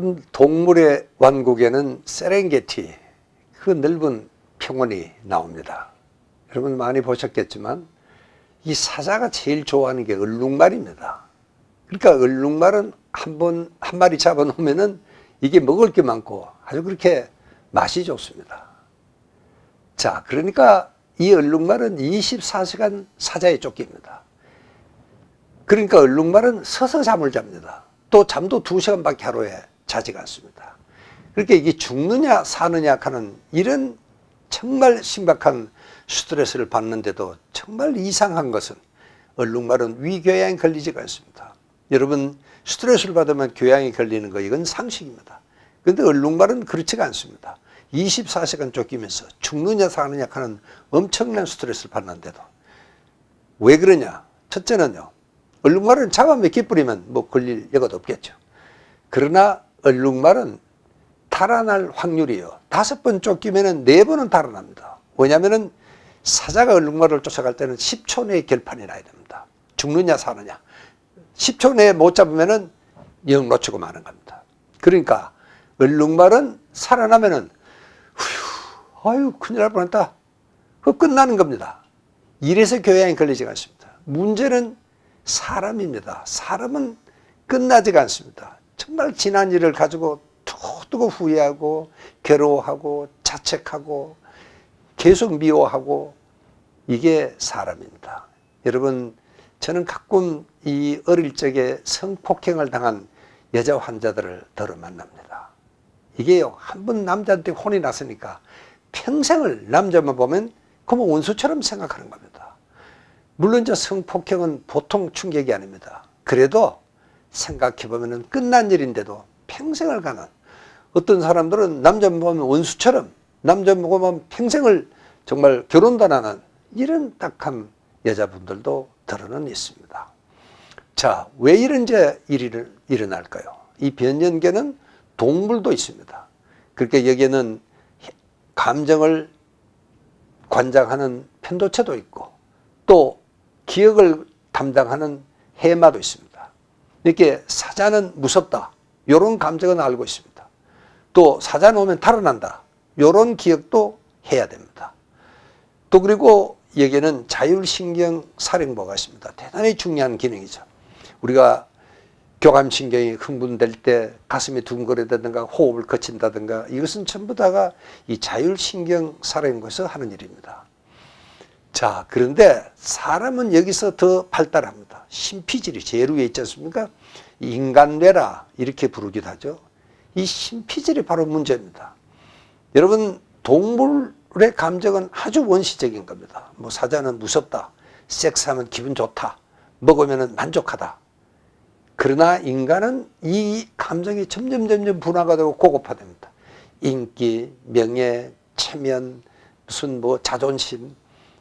여러분, 동물의 왕국에는 세렝게티, 그 넓은 평원이 나옵니다. 여러분 많이 보셨겠지만 이 사자가 제일 좋아하는 게 얼룩말입니다. 그러니까 얼룩말은 한 마리 잡아놓으면은 이게 먹을 게 많고 아주 그렇게 맛이 좋습니다. 자, 그러니까 이 얼룩말은 24시간 사자에 쫓깁니다. 그러니까 얼룩말은 서서 잠을 잡니다. 또 잠도 2시간밖에 하루에 자지가 않습니다. 그러니까 이게 죽느냐 사느냐 하는 이런 정말 심각한 스트레스를 받는데도 정말 이상한 것은 얼룩말은 위궤양에 걸리지가 않습니다. 여러분, 스트레스를 받으면 궤양이 걸리는 거 이건 상식입니다. 그런데 얼룩말은 그렇지가 않습니다. 24시간 쫓기면서 죽느냐 사느냐 하는 엄청난 스트레스를 받는데도 왜 그러냐? 첫째는요, 얼룩말은 잡아 몇 개 뿌리면 뭐 걸릴 여과도 없겠죠. 그러나 얼룩말은 달아날 확률이요, 5번 쫓기면은 4번은 달아납니다. 왜냐하면은 사자가 얼룩말을 쫓아갈 때는 10초 내에 결판이 나야 됩니다. 죽느냐 사느냐. 10초 내에 못 잡으면은 영 놓치고 마는 겁니다. 그러니까 얼룩말은 살아나면은 아유 큰일 날 뻔했다, 그거 끝나는 겁니다. 이래서 교양이 걸리지가 않습니다. 문제는 사람입니다. 사람은 끝나지가 않습니다. 정말 지난 일을 가지고 두고 후회하고 괴로워하고 자책하고 계속 미워하고, 이게 사람입니다. 여러분, 저는 가끔 이 어릴 적에 성폭행을 당한 여자 환자들을 들어 만납니다. 이게요, 한번 남자한테 혼이 났으니까 평생을 남자만 보면 그뭐 원수처럼 생각하는 겁니다. 물론 저 성폭행은 보통 충격이 아닙니다. 그래도 생각해 보면 끝난 일인데도 평생을 가는, 어떤 사람들은 남자만 보면 원수처럼, 남자만 보면 평생을 정말 결혼도 안 하는 이런 딱한 여자분들도 들어는 있습니다. 자, 왜 이런 일이 일어날까요? 이 변연계는 동물도 있습니다. 그러니까 여기에는 감정을 관장하는 편도체도 있고 또 기억을 담당하는 해마도 있습니다. 이렇게 사자는 무섭다, 이런 감정은 알고 있습니다. 또 사자는 오면 달아난다, 이런 기억도 해야 됩니다. 또 그리고 여기에는 자율신경사령부가 있습니다. 대단히 중요한 기능이죠. 우리가 교감신경이 흥분될 때 가슴이 두근거린다든가 호흡을 거친다든가, 이것은 전부 다가 이 자율신경사령부에서 하는 일입니다. 자, 그런데 사람은 여기서 더 발달합니다. 심피질이 제일 위에 있지 않습니까? 인간뇌라 이렇게 부르기도 하죠. 이 심피질이 바로 문제입니다. 여러분, 동물의 감정은 아주 원시적인 겁니다. 뭐 사자는 무섭다, 섹스하면 기분 좋다, 먹으면 만족하다. 그러나 인간은 이 감정이 점점 분화가 되고 고급화됩니다. 인기, 명예, 체면, 무슨 뭐 자존심,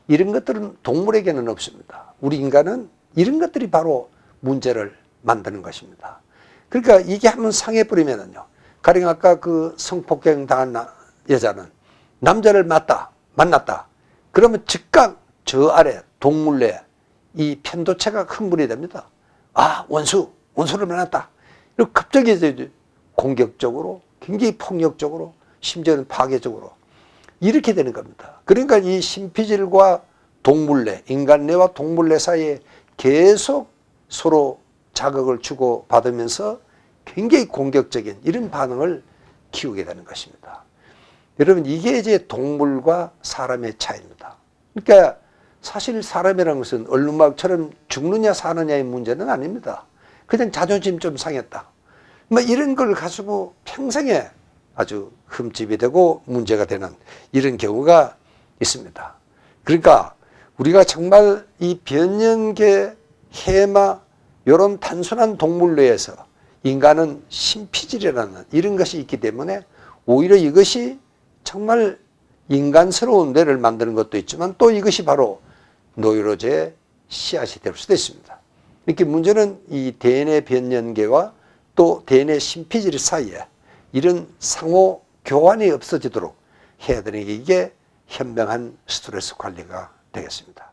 이런 것들은 동물에게는 없습니다. 우리 인간은 이런 것들이 바로 문제를 만드는 것입니다. 그러니까 이게 한번 상해버리면은요, 가령 아까 그 성폭행 당한 여자는 남자를 만났다. 그러면 즉각 저 아래 동물내 이 편도체가 흥분이 됩니다. 아, 원수를 만났다. 그리고 갑자기 이제 공격적으로, 굉장히 폭력적으로, 심지어는 파괴적으로 이렇게 되는 겁니다. 그러니까 이 심피질과 동물내, 인간내와 동물내 사이에 계속 서로 자극을 주고 받으면서 굉장히 공격적인 이런 반응을 키우게 되는 것입니다. 여러분, 이게 이제 동물과 사람의 차이입니다. 그러니까 사실 사람이라는 것은 얼룩말처럼 죽느냐 사느냐의 문제는 아닙니다. 그냥 자존심 좀 상했다, 뭐 이런 걸 가지고 평생에 아주 흠집이 되고 문제가 되는 이런 경우가 있습니다. 그러니까 우리가 정말 이 변연계, 해마, 이런 단순한 동물 내에서 인간은 심피질이라는 이런 것이 있기 때문에 오히려 이것이 정말 인간스러운 뇌를 만드는 것도 있지만 또 이것이 바로 노이로제의 씨앗이 될 수도 있습니다. 이렇게 문제는 이 DNA 변연계와 또 DNA 심피질 사이에 이런 상호 교환이 없어지도록 해야 되는 게 이게 현명한 스트레스 관리가 되겠습니다.